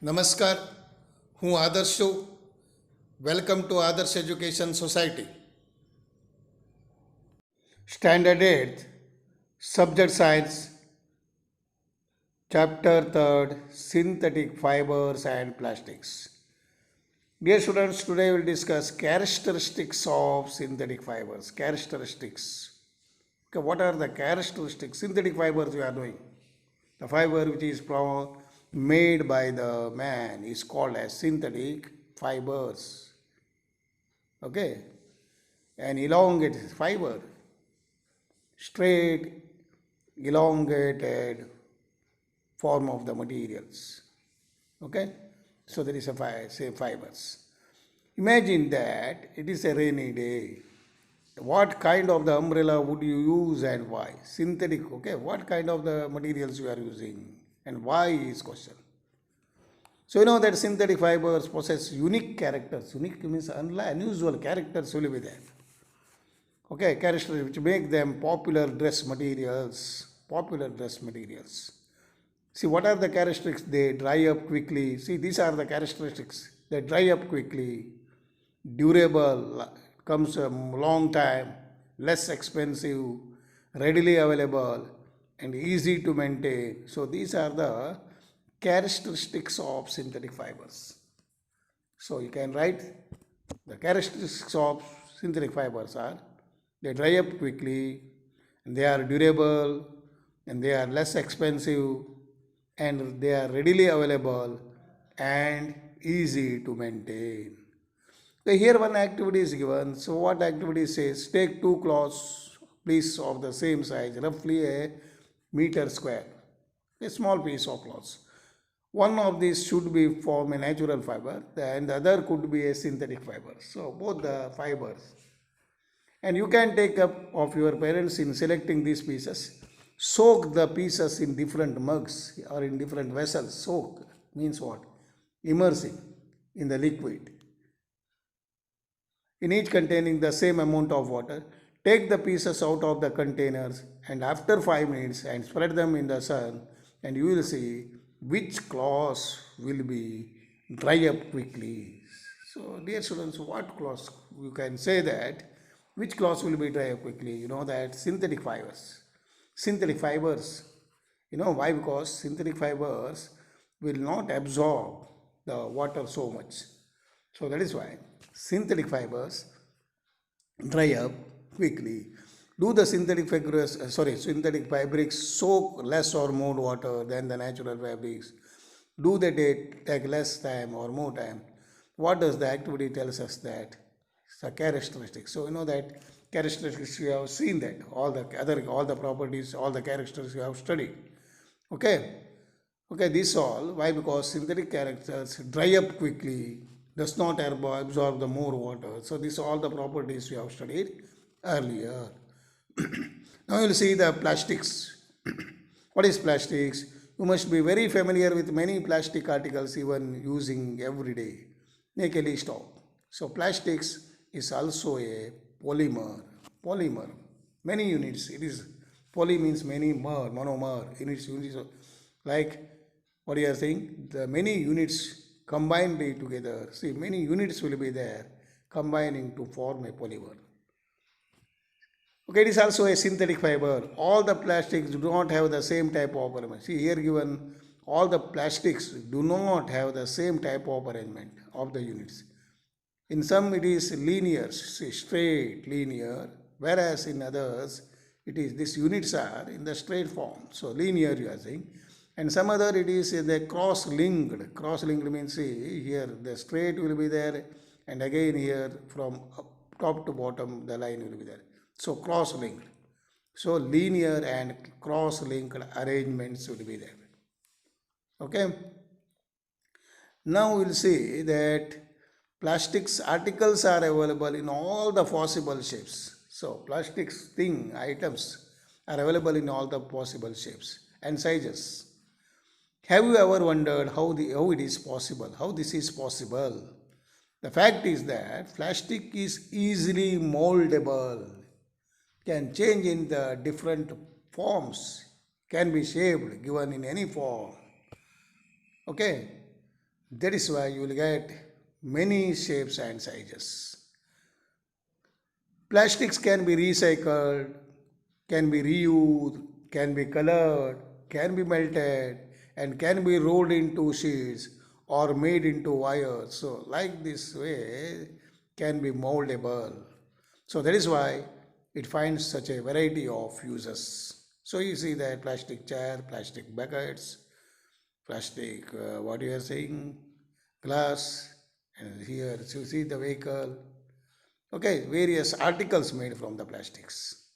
નમસ્કાર, હું આદર્શ છું. વેલકમ ટુ આદર્શ education society. Standard 8th, subject science, chapter 3rd, synthetic fibers and plastics. Dear students, today we'll discuss characteristics of synthetic fibers. Characteristics. Okay, what are the characteristics? Synthetic fibers we are doing. The fiber which is made by the man is called as synthetic fibers. Okay, an elongated fiber, straight, elongated form of the materials. Okay, so there is say fibers. Imagine that it is a rainy day. What kind of the umbrella would you use and why? Synthetic, okay, what kind of the materials you are using and why is question. So you know that synthetic fibers possess unique characters. Unique means unusual characters will be there. Okay, characters which make them popular dress materials. Popular dress materials. See, what are the characteristics? They dry up quickly. See, these are the characteristics. They dry up quickly, durable, comes a long time, less expensive, readily available, and easy to maintain. So these are the characteristics of synthetic fibers. So you can write the characteristics of synthetic fibers are they dry up quickly, and they are durable, and they are less expensive, and they are readily available and easy to maintain. So here one activity is given. So what activity says? Take two cloths, please, of the same size, roughly a meter square, a small piece of cloth. One of these should be from a natural fiber and the other could be a synthetic fiber. So both the fibers. And you can take up of your parents in selecting these pieces. Soak the pieces in different mugs or in different vessels. Soak means what? Immersing in the liquid, in each containing the same amount of water. Take the pieces out of the containers and after 5 minutes and spread them in the sun, and you will see which cloths will be dry up quickly. So dear students, what cloths? You can say that which cloths will be dry up quickly. You know that synthetic fibers. Synthetic fibers. You know why? Because synthetic fibers will not absorb the water so much. So that is why synthetic fibers dry up quickly. Do the synthetic fabrics soak less or more water than the natural fabrics? Do they take less time or more time? What does the activity tells us that? It's a characteristic. So you know that characteristics you have seen that all the properties, all the characteristics you have studied. Okay. Okay, this all why? Because synthetic characters dry up quickly, does not absorb the more water. So these are all the properties we have studied earlier. Now you will see the plastics. What is plastics? You must be very familiar with many plastic articles even using every day. Make a list of. So plastics is also a polymer. Polymer. Many units. It is poly means many, monomer, units like what you are saying, the many units combined together. See, many units will be there combining to form a polymer. Okay, it is also a synthetic fiber. All the plastics do not have the same type of arrangement. See, here given all the plastics do not have the same type of arrangement of the units. In some it is linear, see, straight, linear, whereas in others it is these units are in the straight form. So linear you are saying. And some other it is the cross-linked. Cross-linked means see here the straight will be there, and again here from top to bottom the line will be there. So cross-linked. So linear and cross-linked arrangements will be there. Okay. Now we'll see that plastics articles are available in all the possible shapes. So plastics items are available in all the possible shapes and sizes. Have you ever wondered how it is possible? How this is possible? The fact is that plastic is easily moldable, can change in the different forms, can be shaped, given in any form. Okay, That is why you will get many shapes and sizes. Plastics can be recycled, can be reused, can be colored, can be melted, and can be rolled into sheets or made into wires. So, like this way, can be moldable. So, that is why it finds such a variety of uses. So, you see that plastic chair, plastic buckets, plastic, what you are saying, glass, and here you see the vehicle. Okay, various articles made from the plastics.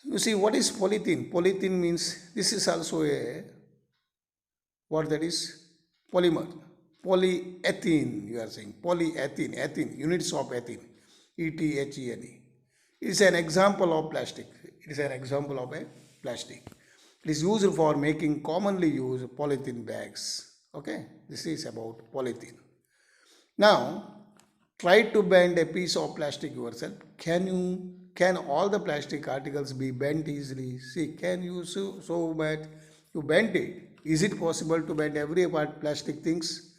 You see, what is polythene? Polythene means this is also a what that is polymer. Polyethylene, you are saying polyethylene, ethylene, units of ethylene, ETHENE. It is an example of plastic. It is an example of a plastic. It is used for making commonly used polythene bags. Okay, this is about polythene. Now, try to bend a piece of plastic yourself. Can all the plastic articles be bent easily? See, can you so that you bend it? Is it possible to bend every part plastic things?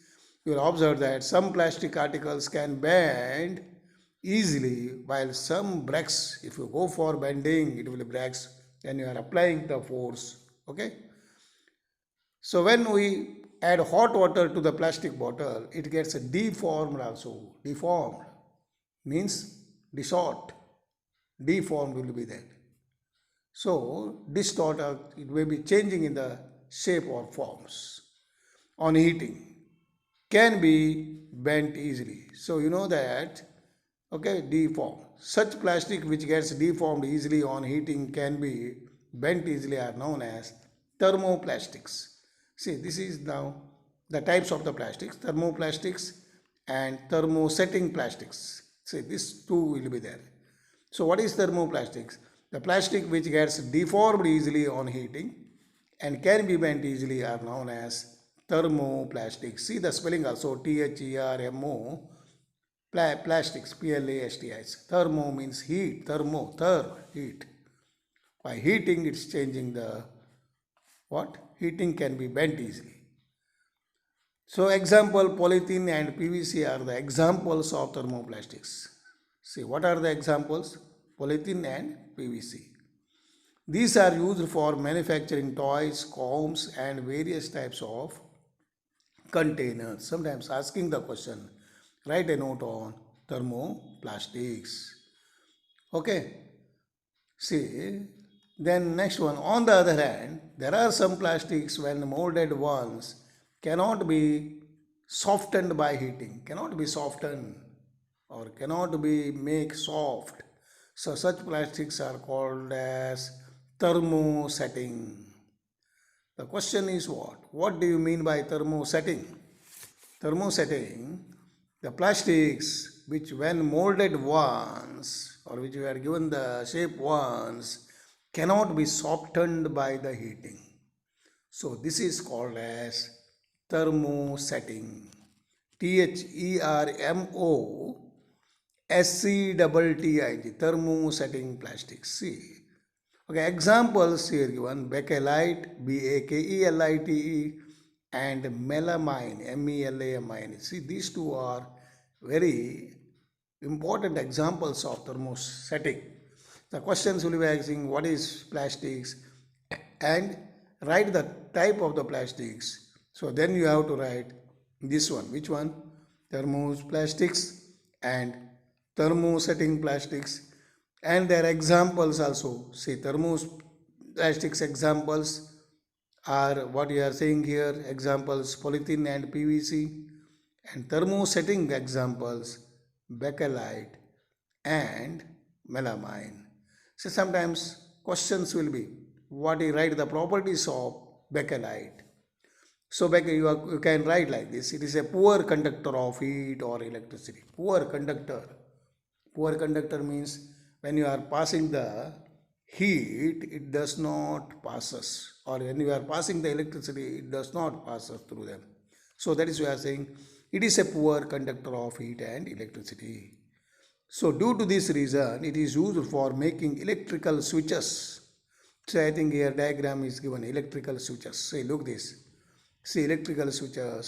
You will observe that some plastic articles can bend easily while some breaks. If you go for bending, it will breaks when you are applying the force. Okay. So when we add hot water to the plastic bottle, it gets deformed also. Deformed means distort. Deformed will be there. So distort, it may be changing in the shape or forms. On heating, can be bent easily. So you know that, okay, deformed. Such plastic which gets deformed easily on heating can be bent easily are known as thermoplastics. See, this is now the types of the plastics, thermoplastics and thermosetting plastics. See, these two will be there. So what is thermoplastics? The plastic which gets deformed easily on heating and can be bent easily are known as thermoplastics. See the spelling also, THERMO, plastics, PLASTIcs. Thermo means heat, heat. By heating, it's changing the what? Heating can be bent easily. So example, polythene and PVC are the examples of thermoplastics. See, what are the examples? Polythene and PVC. These are used for manufacturing toys, combs and various types of containers. Sometimes asking the question, write a note on thermoplastics. Okay. See, then next one. On the other hand, there are some plastics when molded ones cannot be softened by heating, cannot be softened or cannot be make soft. So such plastics are called as thermosetting. The question is what? What do you mean by thermosetting? Thermosetting, the plastics which when molded once or which were given the shape once cannot be softened by the heating. So this is called as thermosetting. THERMOSETTIG, thermosetting plastics. See. Okay, examples here given, bakelite, BAKELITE, and melamine, MELAMINE. See, these two are very important examples of thermosetting. The questions will be asking what is plastics and write the type of the plastics. So then you have to write this one. Which one? Thermoplastics and thermosetting plastics. And their examples also. See, thermoplastics examples are what you are saying here. Examples polythene and PVC. And thermosetting examples bakelite and melamine. So sometimes questions will be what you write the properties of bakelite. So you can write like this. It is a poor conductor of heat or electricity. Poor conductor. Poor conductor means when you are passing the heat, it does not pass us. Or when you are passing the electricity, it does not pass us through them. So that is why I am saying it is a poor conductor of heat and electricity. So due to this reason, it is used for making electrical switches. So I think here diagram is given, electrical switches. Say, look this. see electrical switches,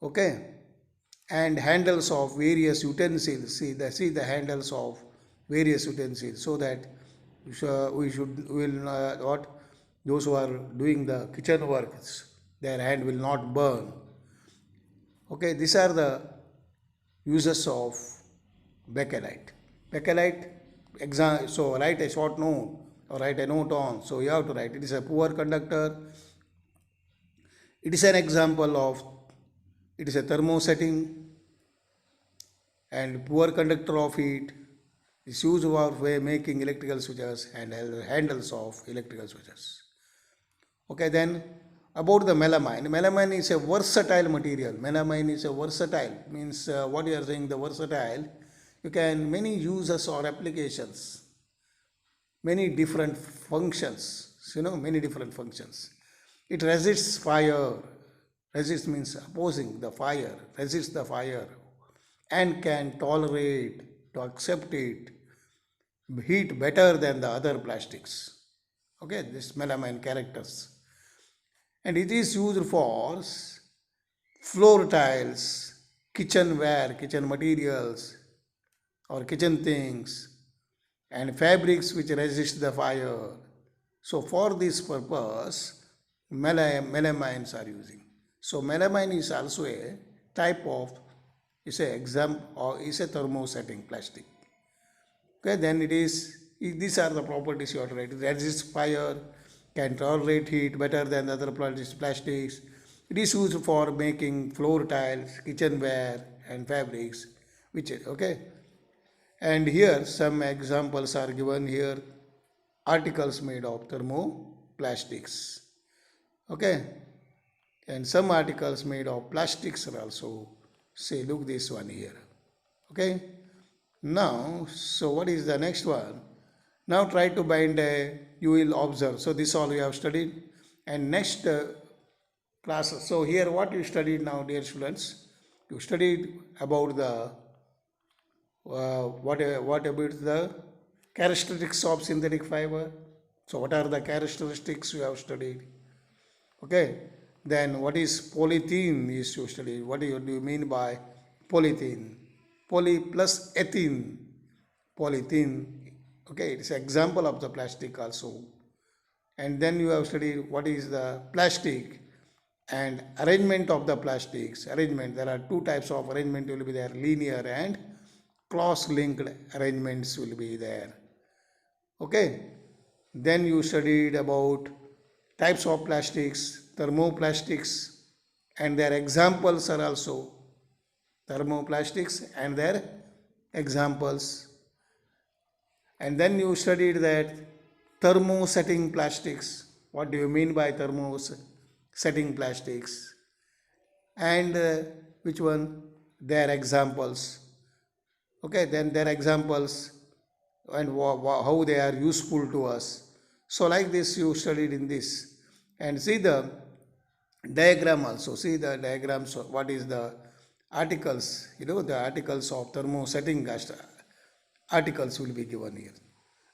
okay, and handles of various utensils. See the handles of various utensils, so that we will what those who are doing the kitchen works, their hand will not burn. Okay, these are the uses of bakelite. Bakelite, so write a short note or write a note on. So you have to write, it is a poor conductor. It is an example of, it is a thermosetting and poor conductor of heat. Is used for making electrical switches and handles of electrical switches. Okay, then about the melamine. Melamine is a versatile material. Melamine is a versatile, means what you are saying, the versatile, you can many uses or applications, many different functions, many different functions. It resists fire. Resist means opposing the fire, resists the fire, and can tolerate, to accept it, heat better than the other plastics. Okay, this melamine characters. And it is used for floor tiles, kitchenware, kitchen materials, or kitchen things, and fabrics which resist the fire. So for this purpose, melamines are using. So melamine is also a type of, is a thermosetting plastic. Okay, then these are the properties you have to write. It resists fire, can tolerate heat better than the other plastics. It is used for making floor tiles, kitchenware, and fabrics, okay. And here some examples are given here. Articles made of thermoplastics, okay, and some articles made of plastics are also, say, look this one here, okay. Now, so what is the next one? Now try to bind you will observe. So this all you have studied, and next class. So here what you studied now, dear students, you studied about the what about the characteristics of synthetic fiber. So what are the characteristics you have studied? Okay, then what is polythene is you studied. What do you mean by polythene? Poly plus ethene, polythene. Okay, it's an example of the plastic also. And then you have studied what is the plastic and arrangement of the plastics. Arrangement, there are two types of arrangement will be there, linear and cross-linked arrangements will be there. Okay, then you studied about types of plastics, thermoplastics, and their examples are also thermoplastics and their examples. And then you studied that thermosetting plastics. What do you mean by thermosetting plastics? And which one? Their examples. Okay, then their examples and how they are useful to us. So like this you studied in this. And see the diagram also. See the diagrams. What is the articles? The articles of thermosetting articles will be given here.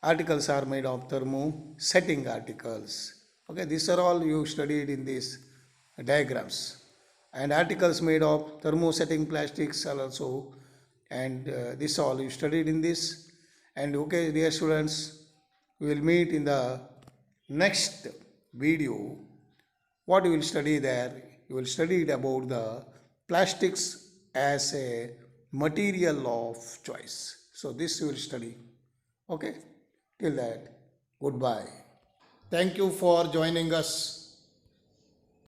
Articles are made of thermosetting articles. Okay, these are all you studied in these diagrams. And articles made of thermosetting plastics are also, and this all you studied in this. And okay, dear students, we will meet in the next video. What you will study there? You will study about the plastics as a material of choice. So this you will study. Okay, till that, goodbye. Thank you for joining us.